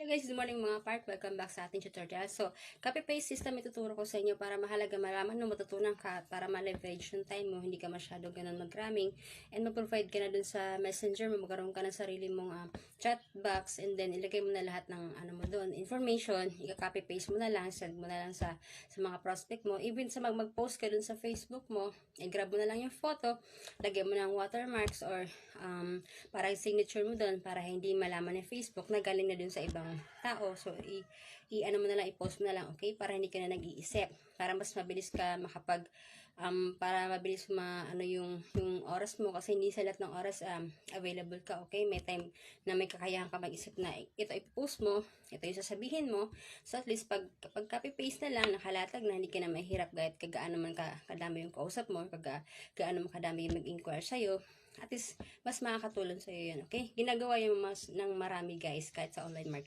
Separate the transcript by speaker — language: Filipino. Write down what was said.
Speaker 1: Hello guys, good morning mga part. Welcome back sa ating tutorial. So, copy-paste system ituturo ko sa inyo para mahalaga malaman mo, matutunan ka, para ma-leverage yung time mo, hindi ka masyado ganun mag-cramming, and mag-provide ka na dun sa messenger mo, magkaroon ka ng sarili mong chat box, and then ilagay mo na lahat ng ano mo dun, information, i-copy-paste mo na lang, send mo na lang sa mga prospect mo, even sa mag-post ka dun sa Facebook mo, i-grab mo na lang yung photo, lagyan mo ng watermarks or parang signature mo dun para hindi malaman ng Facebook na galing na dun sa ibang tao. So, ano mo na lang, i-post mo na lang, okay? Para hindi ka na nag-iisip. Para mas mabilis ka makapag, para mabilis yung oras mo. Kasi hindi sa lahat ng oras available ka, okay? May time na may kakayahan ka mag-isip na ito i-post mo, ito yung sasabihin mo. So, at least pag copy-paste na lang, nakalatag na, hindi ka na mahirap kahit kagaano man kadami yung kausap mo, kagaano man kadami yung mag-inquire sa'yo. At least, mas makakatulong sa'yo yun, okay? Ginagawa yung ng marami guys, kahit sa online marketing.